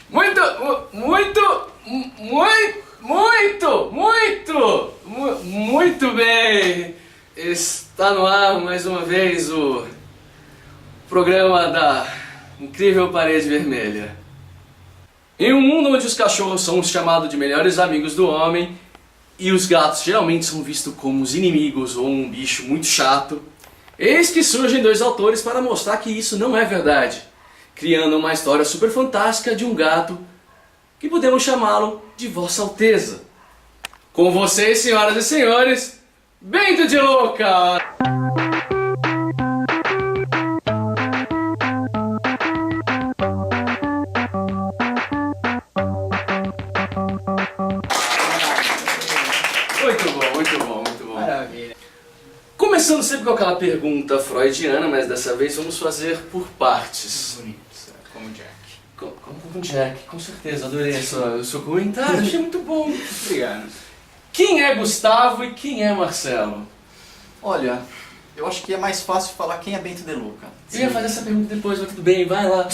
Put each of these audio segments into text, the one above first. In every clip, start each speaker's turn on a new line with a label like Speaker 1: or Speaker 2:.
Speaker 1: Muito, muito, muito bem. Está no ar mais uma vez o programa da incrível Parede Vermelha. Em um mundo onde os cachorros são os chamados de melhores amigos do homem e os gatos geralmente são vistos como os inimigos ou um bicho muito chato, eis que surgem dois autores para mostrar que isso não é verdade, criando uma história super fantástica de um gato que podemos chamá-lo de Vossa Alteza. Com vocês, senhoras e senhores, Bento de Luca! Muito bom.
Speaker 2: Maravilha.
Speaker 1: Começando sempre com aquela pergunta freudiana, mas dessa vez vamos fazer por partes.
Speaker 2: Bonito, como Jack.
Speaker 1: Como Jack, com certeza, adorei o seu comentário, achei muito bom.
Speaker 2: Obrigado.
Speaker 1: Quem é Gustavo e quem é Marcelo?
Speaker 3: Olha, eu acho que é mais fácil falar quem é Bento de Luca.
Speaker 1: Eu ia fazer essa pergunta depois, mas tudo bem, vai lá.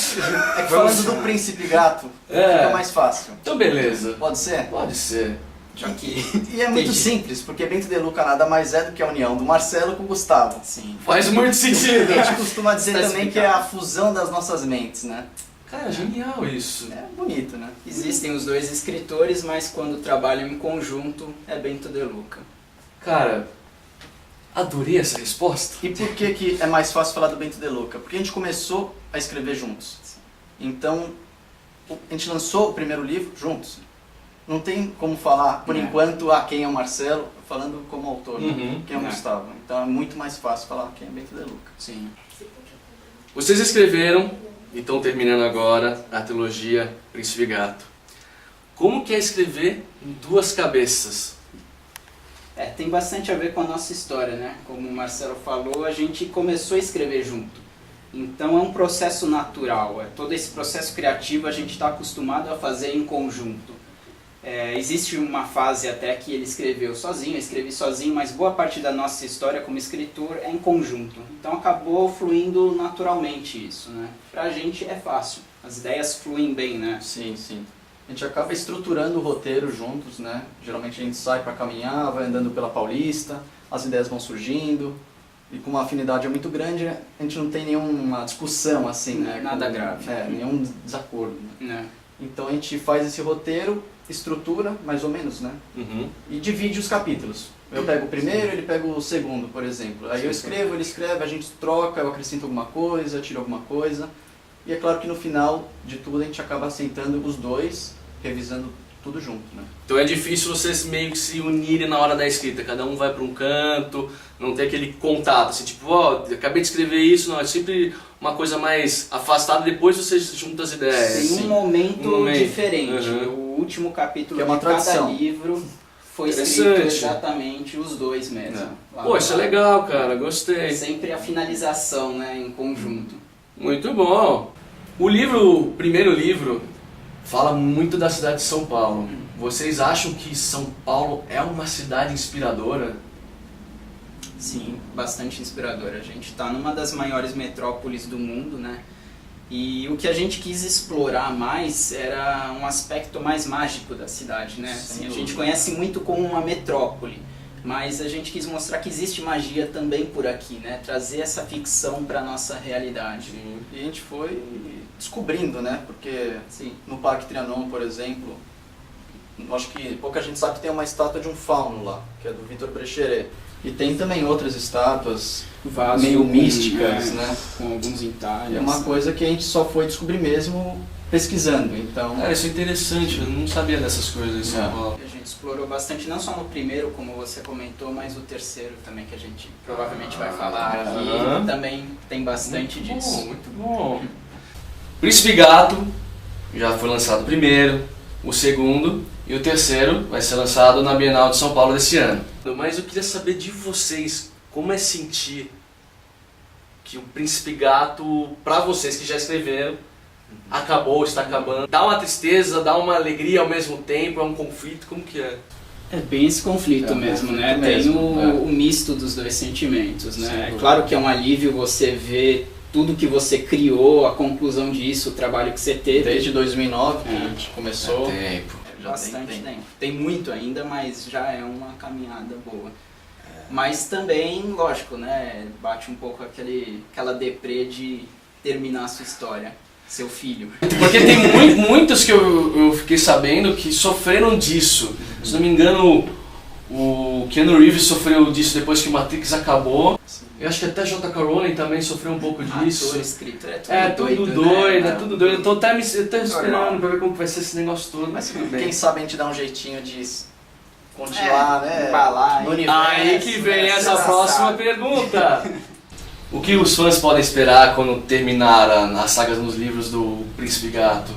Speaker 3: É que falando do Príncipe Gato, fica mais fácil.
Speaker 1: Então beleza.
Speaker 3: Pode ser?
Speaker 1: Pode ser.
Speaker 3: E é muito simples, porque Bento de Luca nada mais é do que a união do Marcelo com o Gustavo.
Speaker 2: Sim.
Speaker 1: Faz muito sentido.
Speaker 3: A gente costuma dizer
Speaker 2: Está
Speaker 3: também que é a fusão das nossas mentes, né?
Speaker 1: Cara, genial isso.
Speaker 3: É bonito, né?
Speaker 2: Existem os dois escritores, mas quando trabalham em conjunto é Bento de Luca.
Speaker 1: Cara, adorei essa resposta.
Speaker 3: E por que é mais fácil falar do Bento de Luca? Porque a gente começou a escrever juntos. Então, a gente lançou o primeiro livro juntos. Não tem como falar, por enquanto, quem é o Marcelo, falando como autor, né? Quem é o Gustavo. Então é muito mais fácil falar quem é Bento de Luca.
Speaker 2: Sim.
Speaker 1: Vocês escreveram, e estão terminando agora, a trilogia Príncipe Gato. Como que é escrever em duas cabeças?
Speaker 2: Tem bastante a ver com a nossa história, né? Como o Marcelo falou, a gente começou a escrever junto. Então é um processo natural, todo esse processo criativo a gente está acostumado a fazer em conjunto. Existe uma fase até que ele escreveu sozinho, eu escrevi sozinho, mas boa parte da nossa história como escritor é em conjunto. Então acabou fluindo naturalmente isso, né? Pra gente é fácil, as ideias fluem bem, né?
Speaker 3: Sim. A gente acaba estruturando o roteiro juntos, né? Geralmente a gente sai para caminhar, vai andando pela Paulista, as ideias vão surgindo, e com uma afinidade muito grande, a gente não tem nenhuma discussão assim, né?
Speaker 2: Nada grave.
Speaker 3: Nenhum desacordo.
Speaker 2: Né?
Speaker 3: Então a gente faz esse roteiro, estrutura, mais ou menos, né? E divide os capítulos. Eu pego o primeiro, ele pega o segundo, por exemplo. Aí eu escrevo, ele escreve, a gente troca, eu acrescento alguma coisa, tiro alguma coisa. E é claro que no final de tudo a gente acaba sentando os dois, revisando tudo junto, né?
Speaker 1: Então é difícil vocês meio que se unirem na hora da escrita, cada um vai para um canto, não tem aquele contato, assim, tipo, acabei de escrever isso, não, é sempre uma coisa mais afastada, depois vocês juntam as ideias.
Speaker 2: Tem um momento diferente, o último capítulo
Speaker 3: que é uma
Speaker 2: de cada
Speaker 3: tradição.
Speaker 2: livro foi escrito exatamente os dois mesmo.
Speaker 1: Pô, isso é legal, cara, gostei.
Speaker 2: Sempre a finalização, né, em conjunto.
Speaker 1: Muito bom. O primeiro livro, fala muito da cidade de São Paulo. Vocês acham que São Paulo é uma cidade inspiradora?
Speaker 2: Sim, bastante inspiradora. A gente está numa das maiores metrópoles do mundo, né? E o que a gente quis explorar mais era um aspecto mais mágico da cidade, né? Assim, a gente conhece muito como uma metrópole, mas a gente quis mostrar que existe magia também por aqui, né? Trazer essa ficção para nossa realidade.
Speaker 3: E a gente foi descobrindo, né? Porque no Parque Trianon, por exemplo, acho que pouca gente sabe que tem uma estátua de um fauno lá, que é do Vitor Brecheret. E tem também outras estátuas meio místicas, né?
Speaker 2: Com alguns entalhes.
Speaker 3: É uma coisa que a gente só foi descobrir mesmo pesquisando, então...
Speaker 1: Isso é interessante, eu não sabia dessas coisas em São Paulo.
Speaker 2: A gente explorou bastante, não só no primeiro, como você comentou, mas o terceiro também, que a gente provavelmente vai falar aqui, também tem bastante disso.
Speaker 1: Muito bom. Príncipe Gato já foi lançado o primeiro, o segundo e o terceiro vai ser lançado na Bienal de São Paulo desse ano. Mas eu queria saber de vocês, como é sentir que o Príncipe Gato, pra vocês que já escreveram, acabou, está acabando. Dá uma tristeza, dá uma alegria ao mesmo tempo, é um conflito, como que é?
Speaker 2: É bem esse conflito mesmo, né? Tem o misto dos dois sentimentos, né? É claro que é um alívio você ver tudo que você criou, a conclusão disso, o trabalho que você teve.
Speaker 3: Desde 2009 que a gente começou.
Speaker 1: Tempo.
Speaker 3: Já
Speaker 2: Bastante
Speaker 3: tem
Speaker 2: tempo. Tem muito ainda, mas já é uma caminhada boa. Mas também, lógico, né? Bate um pouco aquela deprê de terminar a sua história, seu filho.
Speaker 1: Porque tem muitos que eu fiquei sabendo que sofreram disso. Se não me engano, o Keanu Reeves sofreu disso depois que Matrix acabou. Eu acho que até J.K. Rowling também sofreu um pouco disso.
Speaker 2: Ator, escritor, é tudo doido,
Speaker 1: doido,
Speaker 2: né?
Speaker 1: é tudo doido. Eu tô até esperando pra ver como vai ser esse negócio todo.
Speaker 3: Mas
Speaker 1: tudo bem.
Speaker 3: quem sabe a gente dá um jeitinho de continuar, né?
Speaker 2: Embalar,
Speaker 3: no universo.
Speaker 1: Aí que vem essa
Speaker 2: Engraçado.
Speaker 1: próxima pergunta. O que os fãs podem esperar quando terminar as sagas nos livros do Príncipe Gato?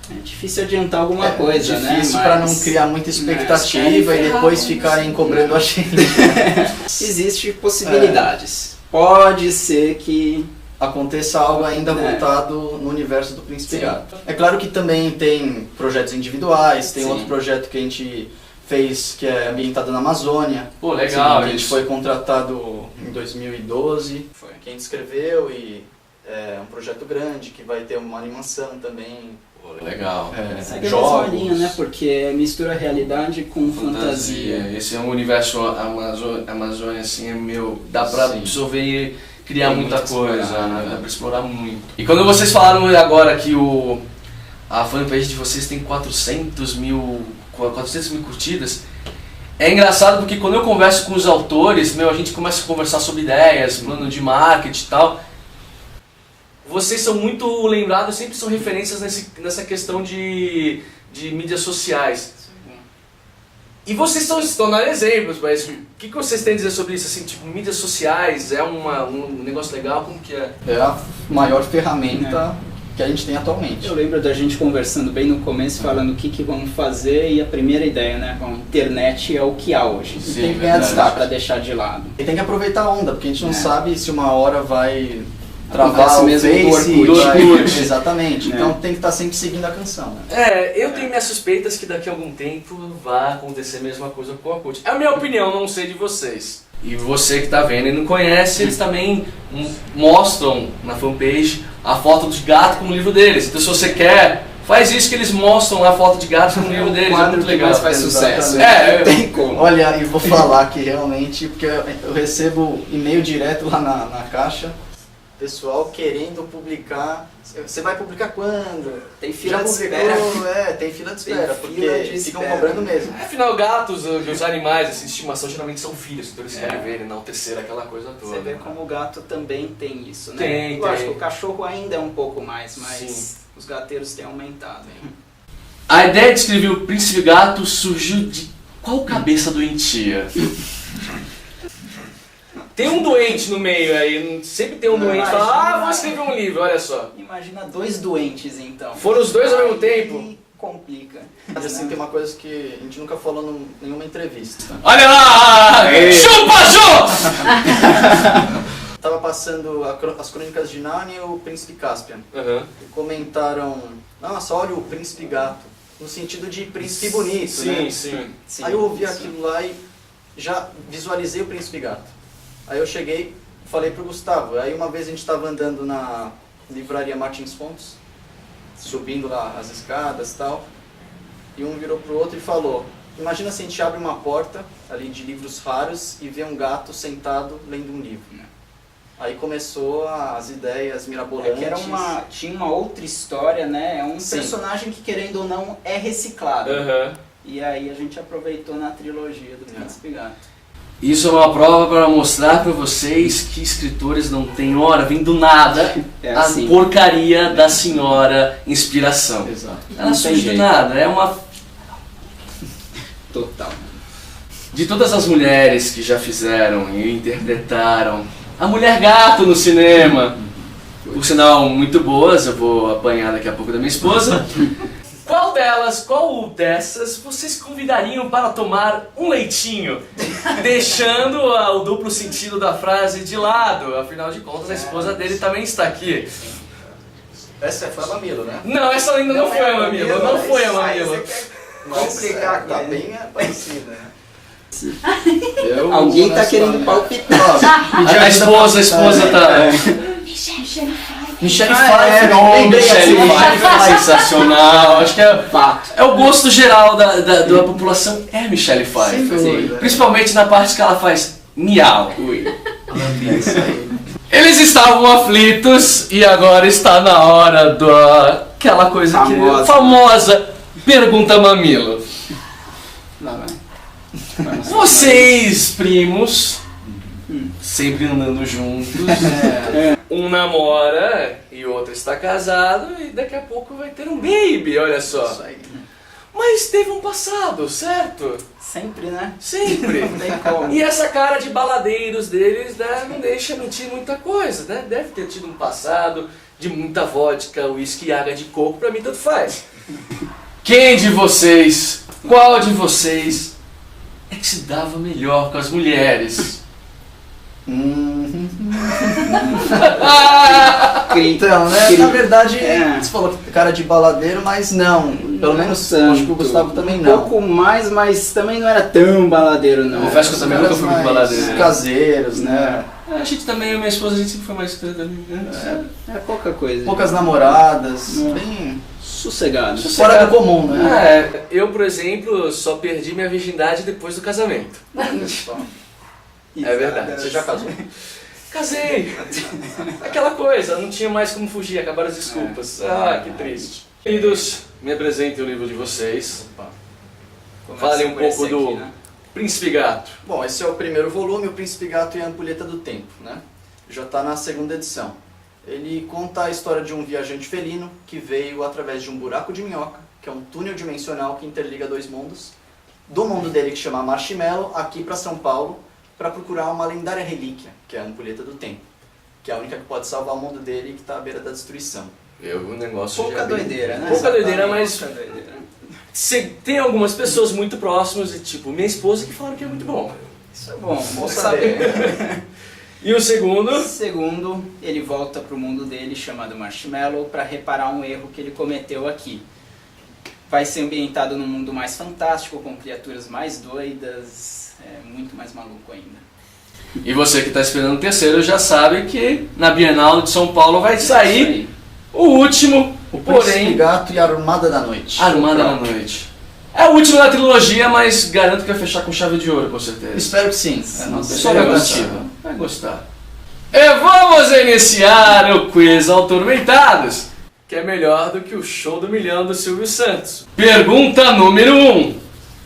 Speaker 2: É difícil adiantar alguma coisa, né?
Speaker 3: Difícil pra não criar muita expectativa
Speaker 1: querem
Speaker 3: e depois
Speaker 1: ferrar,
Speaker 3: ficarem cobrando a gente.
Speaker 2: Existem possibilidades. Pode ser que...
Speaker 3: Aconteça algo ainda voltado no universo do Príncipe
Speaker 2: Sim.
Speaker 3: Gato. É claro que também tem projetos individuais, tem
Speaker 2: Sim.
Speaker 3: outro projeto que a gente fez que é ambientado na Amazônia.
Speaker 1: Pô, legal
Speaker 3: A gente
Speaker 1: isso.
Speaker 3: foi contratado em 2012,
Speaker 2: Foi.
Speaker 3: que a gente escreveu e é um projeto grande que vai ter uma animação também.
Speaker 1: Pô, legal.
Speaker 2: Segue a
Speaker 3: Jogos.
Speaker 2: mesma linha, né? Porque mistura realidade com fantasia.
Speaker 1: Esse é um universo Amazônia, assim, é meu. Dá pra
Speaker 3: Sim.
Speaker 1: absorver e criar
Speaker 2: Tem
Speaker 1: muita
Speaker 2: muito a
Speaker 1: coisa,
Speaker 2: explorar,
Speaker 1: né?
Speaker 2: né?
Speaker 1: Dá pra explorar muito. E quando vocês falaram agora que a fanpage de vocês tem 400 mil curtidas, é engraçado porque quando eu converso com os autores, a gente começa a conversar sobre ideias, plano de marketing e tal. Vocês são muito lembrados, sempre são referências nessa questão de mídias sociais. E vocês estão se tornando exemplos, mas o que vocês têm a dizer sobre isso? Assim, tipo, mídias sociais é um negócio legal? Como que é?
Speaker 3: É a maior ferramenta que a gente tem atualmente.
Speaker 2: Eu lembro da gente conversando bem no começo, falando o que vamos fazer, e a primeira ideia, né? Bom, internet é o que há hoje.
Speaker 1: Sim,
Speaker 3: tem que ganhar
Speaker 1: verdade.
Speaker 2: Não dá
Speaker 3: destaque.
Speaker 2: pra deixar de lado.
Speaker 3: E tem que aproveitar a onda, porque a gente não sabe se uma hora vai
Speaker 2: Acontece
Speaker 3: travar o
Speaker 2: mesmo do
Speaker 3: Face.
Speaker 2: Orkut.
Speaker 3: vai- Exatamente.
Speaker 2: É.
Speaker 3: Então tem que estar sempre seguindo a canção. Né?
Speaker 1: Eu tenho minhas suspeitas que daqui a algum tempo vai acontecer a mesma coisa com o Orkut. É a minha opinião, não sei de vocês. E você que tá vendo e não conhece, eles também mostram na fanpage a foto de gato com o livro deles. Então se você quer, faz isso que eles mostram lá a foto de gato com o livro deles. É
Speaker 2: quadro
Speaker 1: muito
Speaker 2: que
Speaker 1: legal.
Speaker 2: mais faz sucesso.
Speaker 1: É,
Speaker 2: Não tem como.
Speaker 3: Olha, e vou falar que realmente, porque eu recebo e-mail direto lá na caixa, pessoal querendo publicar. Você vai publicar quando?
Speaker 2: Tem fila
Speaker 3: Já
Speaker 2: de
Speaker 3: publicou?
Speaker 2: espera.
Speaker 3: tem fila de
Speaker 2: Tem
Speaker 3: espera,
Speaker 2: fila
Speaker 3: porque
Speaker 2: de
Speaker 3: ficam
Speaker 2: espera.
Speaker 3: cobrando mesmo.
Speaker 1: Afinal, gatos, os animais assim, de estimação geralmente são filhos, então eles querem ver, enaltecer aquela coisa toda.
Speaker 2: Você vê como o gato também tem isso, né?
Speaker 1: Tem,
Speaker 2: Lógico,
Speaker 1: tem.
Speaker 2: o cachorro ainda é um pouco mais, mas
Speaker 1: Sim.
Speaker 2: os gateiros têm aumentado. Hein?
Speaker 1: A ideia de escrever o Príncipe Gato surgiu de qual cabeça doentia? Tem um doente no meio aí, sempre tem um doente que fala, vou escrever um livro, olha só.
Speaker 2: Imagina dois doentes, então.
Speaker 1: Foram os dois ao mesmo
Speaker 2: Aí
Speaker 1: tempo?
Speaker 2: Complica.
Speaker 3: Mas assim, tem uma coisa que a gente nunca falou em nenhuma entrevista.
Speaker 1: Olha lá! Chupa, Jô!
Speaker 3: Tava passando as crônicas de Narnia e o Príncipe Caspian. E comentaram, nossa, olha o Príncipe Gato. No sentido de príncipe bonito,
Speaker 1: Sim,
Speaker 3: né?
Speaker 1: sim.
Speaker 3: Aí eu ouvi aquilo lá e já visualizei o Príncipe Gato. Aí eu cheguei, falei pro Gustavo. Aí uma vez a gente estava andando na livraria Martins Fontes, subindo lá as escadas e tal, e um virou pro outro e falou, imagina se a gente abre uma porta ali de livros raros e vê um gato sentado lendo um livro. Aí começou as ideias mirabolantes.
Speaker 2: Que tinha uma outra história, né? É um
Speaker 3: Sim.
Speaker 2: personagem que, querendo ou não, é reciclado.
Speaker 1: Aham.
Speaker 2: E aí a gente aproveitou na trilogia do Príncipe Gato.
Speaker 1: Isso é uma prova para mostrar para vocês que escritores não têm hora, vem do nada
Speaker 2: É
Speaker 1: a
Speaker 2: assim.
Speaker 1: porcaria da senhora inspiração.
Speaker 3: Exato.
Speaker 1: Ela
Speaker 2: Não
Speaker 1: surge
Speaker 2: tem
Speaker 1: do
Speaker 2: jeito.
Speaker 1: nada, é uma...
Speaker 2: Total.
Speaker 1: De todas as mulheres que já fizeram e interpretaram a Mulher Gato no cinema, por sinal muito boas, eu vou apanhar daqui a pouco da minha esposa. Qual dessas vocês convidariam para tomar um leitinho, deixando o duplo sentido da frase de lado? Afinal de contas, a esposa dele também está aqui.
Speaker 3: Essa foi a Mamilo, né?
Speaker 1: Não, essa ainda não foi a Mamilo, não foi a Mamilo.
Speaker 2: Complicar
Speaker 3: Tá
Speaker 2: aqui, né?
Speaker 3: bem parecida, né?
Speaker 2: Alguém tá querendo palpitar.
Speaker 1: A esposa tá...
Speaker 3: Michelle
Speaker 1: É,
Speaker 3: Pfeiffer,
Speaker 1: não,
Speaker 3: lembrei
Speaker 1: Michelle
Speaker 3: assim.
Speaker 1: Pfeiffer é sensacional. Acho que
Speaker 2: Fato.
Speaker 1: é o gosto geral da população é Michelle
Speaker 3: Sem
Speaker 1: Pfeiffer.
Speaker 3: dúvida.
Speaker 1: Principalmente na parte que ela faz miau.
Speaker 3: É isso aí.
Speaker 1: Eles estavam aflitos e agora está na hora daquela coisa famosa pergunta mamilo.
Speaker 2: Lá vai.
Speaker 1: Vocês, primos, sempre andando juntos, um namora e o outro está casado e daqui a pouco vai ter um baby, olha só.
Speaker 3: Isso aí.
Speaker 1: Mas teve um passado, certo?
Speaker 2: Sempre, né?
Speaker 1: Sempre.
Speaker 2: Não tem como.
Speaker 1: E essa cara de baladeiros deles, né, não deixa mentir muita coisa, né? Deve ter tido um passado de muita vodka, uísque e água de coco, pra mim tanto faz. Quem de vocês, qual de vocês é que se dava melhor com as mulheres?
Speaker 3: Então, né? Na verdade, você falou cara de baladeiro, mas não. Pelo menos acho que o Gustavo também não.
Speaker 2: Um pouco mais, mas também não era tão baladeiro, não.
Speaker 1: Confesso que eu também nunca fui muito baladeiro.
Speaker 3: Caseiros, né?
Speaker 1: A gente também, eu e minha esposa, a gente sempre foi mais
Speaker 2: É pouca coisa.
Speaker 3: Poucas namoradas, bem
Speaker 2: Sossegado.
Speaker 3: fora do comum, né?
Speaker 1: Eu, por exemplo, só perdi minha virgindade depois do casamento. É verdade.
Speaker 3: Você já casou?
Speaker 1: Casei! Aquela coisa, não tinha mais como fugir, acabaram as desculpas. Que triste. Queridos, me apresentem o livro de vocês. Falem um pouco do Príncipe Gato.
Speaker 3: Bom, esse é o primeiro volume, O Príncipe Gato e a Ampulheta do Tempo, né? Já está na segunda edição. Ele conta a história de um viajante felino que veio através de um buraco de minhoca, que é um túnel dimensional que interliga dois mundos, do mundo dele que chama Marshmallow, aqui para São Paulo, para procurar uma lendária relíquia, que é a Ampulheta do Tempo, que é a única que pode salvar o mundo dele e que está à beira da destruição.
Speaker 1: O negócio
Speaker 2: Pouca
Speaker 1: já
Speaker 2: doideira, né?
Speaker 1: Pouca doideira, mas
Speaker 2: Pouca doideira.
Speaker 1: tem algumas pessoas muito próximas, tipo minha esposa, que falaram que é muito bom.
Speaker 2: Isso é bom, bom
Speaker 3: saber.
Speaker 2: saber.
Speaker 1: E o segundo?
Speaker 2: Segundo, ele volta pro mundo dele, chamado Marshmallow, para reparar um erro que ele cometeu aqui. Vai ser ambientado num mundo mais fantástico, com criaturas mais doidas, muito mais maluco ainda.
Speaker 1: E você que está esperando o terceiro já sabe que na Bienal de São Paulo vai sair o último,
Speaker 3: O Príncipe
Speaker 1: porém,
Speaker 3: Gato e a Armada da Noite.
Speaker 1: Armada da Noite. É o último da trilogia, mas garanto que vai fechar com chave de ouro, com certeza.
Speaker 3: Espero que sim.
Speaker 1: O pessoal vai gostar. Vai gostar. E vamos iniciar o quiz Autormentados, que é melhor do que o show do milhão do Silvio Santos. Pergunta número 1.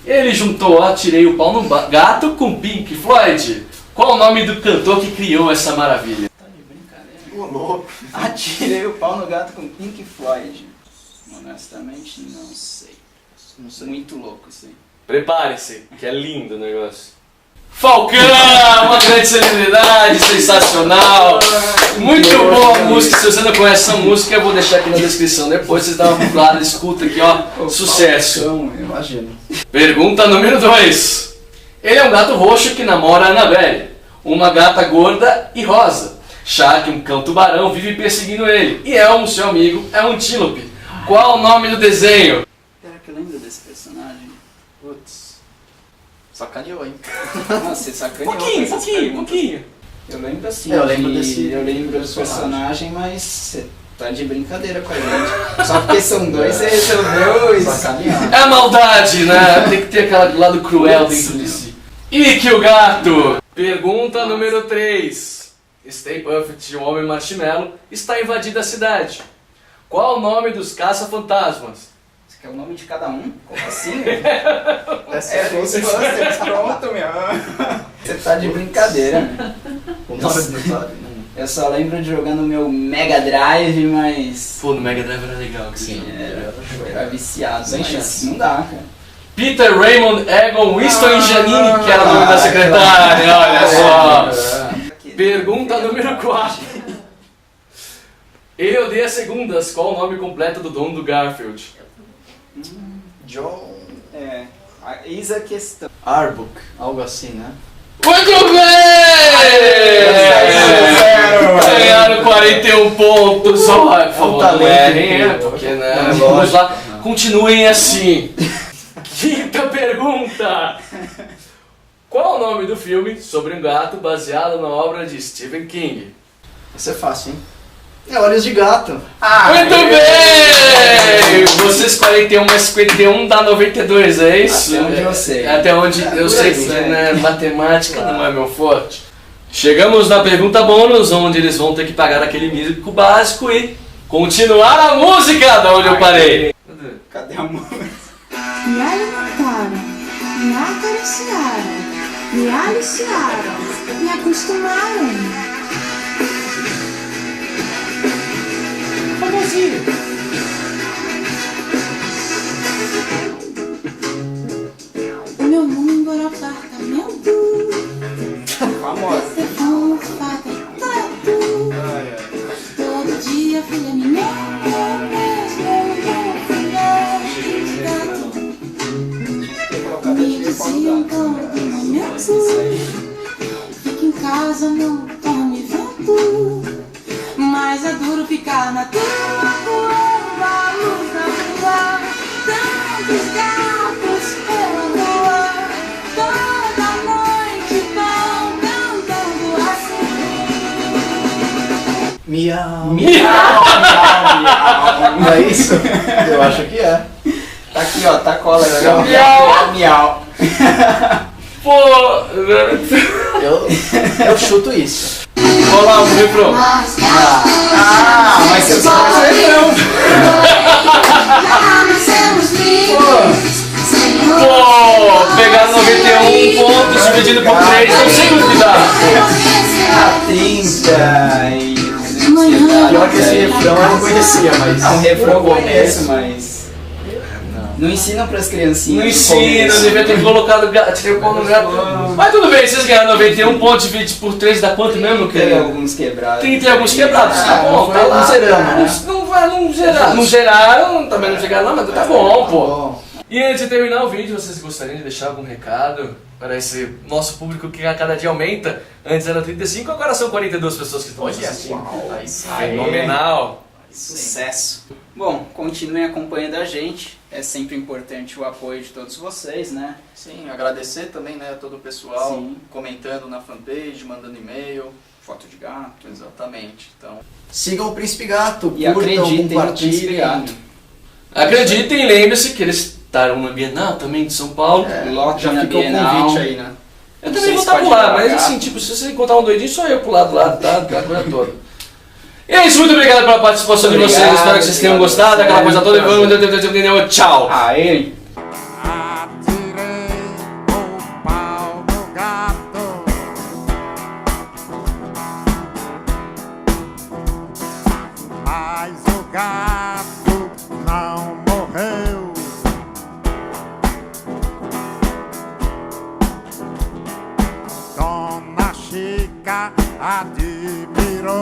Speaker 1: Ele juntou Atirei o Pau no Gato com Pink Floyd. Qual o nome do cantor que criou essa maravilha?
Speaker 2: Tá de brincadeira.
Speaker 3: Ô, louco.
Speaker 2: Atirei o pau no gato com Pink Floyd. Honestamente, não sei.
Speaker 3: Não sei.
Speaker 2: Muito louco isso aí.
Speaker 1: Prepare-se, que é lindo o negócio. Falcão, uma grande celebridade, sensacional. Muito boa a música. Se você não conhece essa música, eu vou deixar aqui na descrição. Depois vocês dão uma procurada, escuta aqui, ó. Sucesso.
Speaker 3: Falcão, eu imagino.
Speaker 1: Pergunta número 2. Ele é um gato roxo que namora a Annabelle, uma gata gorda e rosa. Shark, um cão tubarão, vive perseguindo ele. E Elmo, seu amigo, é um antílope. Qual o nome do desenho?
Speaker 2: Será que eu lembro desse personagem?
Speaker 3: Putz. Sacaneou, hein?
Speaker 2: Nossa, você sacaneou.
Speaker 1: Pouquinho.
Speaker 2: Eu lembro assim.
Speaker 3: Eu lembro desse
Speaker 2: Eu lembro do personagem, mas você tá de brincadeira com a gente. Só porque são dois, você resolveu
Speaker 3: Sacanear.
Speaker 1: É a maldade, né? Tem que ter aquele lado cruel dentro de si. E que o gato? Pergunta número 3. Stay Puft, um homem marshmallow, está invadindo a cidade. Qual o nome dos caça-fantasmas?
Speaker 2: Você quer o nome de cada um? Como assim?
Speaker 3: Ghostbusters,
Speaker 2: pronto, meu. Você tá de brincadeira, né?
Speaker 3: O nome não sabe.
Speaker 2: Eu só lembro de jogar no meu Mega Drive, mas...
Speaker 1: Pô, no Mega Drive era legal.
Speaker 3: Sim,
Speaker 2: Era viciado,
Speaker 3: Sem
Speaker 2: mas
Speaker 3: chance.
Speaker 2: não dá, cara.
Speaker 1: Peter Raymond Egon Winston e Janine, que era o nome da secretária, olha só. Pergunta número 4. Ele odeia segundas. Qual o nome completo do dono do Garfield?
Speaker 3: John
Speaker 2: Eis a questão.
Speaker 3: Arbuk, algo assim, né?
Speaker 1: Muito bem! Ganharam 41 pontos. Ó, por favor, não errem, porque né? Vamos lá. Continuem assim. Quinta pergunta. Qual o nome do filme sobre um gato baseado na obra de Stephen King?
Speaker 3: Isso é fácil, hein? É Olhos de Gato.
Speaker 1: Muito bem! Vocês 41 mais 51 dá 92, é isso?
Speaker 2: Até onde eu sei.
Speaker 1: Até onde eu sei que né, matemática não é meu forte. Chegamos na pergunta bônus, onde eles vão ter que pagar aquele místico básico e continuar a música da onde eu parei.
Speaker 2: Cadê a música?
Speaker 4: Me alimentaram, me acariciaram, me aliciaram, me acostumaram.
Speaker 3: Famosinho.
Speaker 4: O meu mundo era apartamento,
Speaker 2: Famosa.
Speaker 4: telefone, faca e tato. Todo dia filha minha, me diziam todo momento, fica em casa, não tome vento, mas é duro ficar na tua a luz da rua, tantos gatos pela rua, toda noite vão cantando assim.
Speaker 3: Miau.
Speaker 2: Miau, miau, miau.
Speaker 3: Não é isso? Eu acho que é.
Speaker 2: Tá aqui, ó, tá cola aqui, ó.
Speaker 1: Miau.
Speaker 2: Miau.
Speaker 1: Pô,
Speaker 3: Eu chuto isso.
Speaker 1: vamos lá, um refrão.
Speaker 4: Mas
Speaker 2: Mas você sabe o refrão.
Speaker 4: já nascemos livres, Senhor.
Speaker 1: Pô, pegar 91 pontos dividido por 3, não sei o que dá.
Speaker 2: Atenta e...
Speaker 3: Pior que esse refrão eu não conhecia, mas...
Speaker 2: Não, o refrão eu
Speaker 3: eu
Speaker 2: conheço, mas... Não ensinam pras criancinhas.
Speaker 1: Não
Speaker 2: no
Speaker 1: ensina,
Speaker 2: começo.
Speaker 1: devia ter colocado tirei o pau no gato. Mas tudo bem, vocês ganharam 91 pontos, divide por 3 dá quanto mesmo,
Speaker 2: Tem
Speaker 1: querido?
Speaker 2: alguns quebrados.
Speaker 1: Tem alguns quebrados, tá bom,
Speaker 3: não
Speaker 1: tá
Speaker 3: foi-
Speaker 1: lá.
Speaker 3: não zeramos, né?
Speaker 1: Não geraram. Não geraram, também não chegaram lá, mas tá bom, pô.
Speaker 3: Bom,
Speaker 1: E antes de terminar o vídeo, vocês gostariam de deixar algum recado para esse nosso público que a cada dia aumenta? Antes era 35, agora são 42 pessoas que estão nos assistindo.
Speaker 3: aí sim.
Speaker 1: Fenomenal.
Speaker 2: Sucesso. Bom, continuem acompanhando a gente. É sempre importante o apoio de todos vocês, né?
Speaker 3: Sim, agradecer também, né, a todo o pessoal
Speaker 2: Sim.
Speaker 3: comentando na fanpage, mandando e-mail.
Speaker 2: Foto de gato.
Speaker 3: Exatamente. Então, sigam o Príncipe Gato,
Speaker 2: E
Speaker 3: curtam,
Speaker 2: acreditem no Príncipe
Speaker 3: compartilhem.
Speaker 2: Gato.
Speaker 1: Acreditem, lembre-se que eles estarão na Bienal também de São Paulo.
Speaker 2: Lote
Speaker 3: Já
Speaker 2: na
Speaker 3: ficou o
Speaker 2: Bienal.
Speaker 3: convite aí, né?
Speaker 1: Eu
Speaker 2: Não
Speaker 1: também
Speaker 2: sei
Speaker 1: vou
Speaker 2: se
Speaker 1: estar por
Speaker 2: pode
Speaker 1: lá,
Speaker 2: levar
Speaker 1: mas
Speaker 2: gato.
Speaker 1: assim, tipo, se você encontrar um doidinho, só eu pro lado lá, tá? A coisa toda. E é isso, muito obrigado pela participação de vocês.
Speaker 2: Obrigado,
Speaker 1: Espero que vocês tenham
Speaker 2: obrigado.
Speaker 1: gostado, aquela coisa toda. E
Speaker 2: Prazer.
Speaker 1: vamos, tchau.
Speaker 2: Aê!
Speaker 5: Atirei o pau no gato, mas o gato não morreu. Dona Chica admirou-se.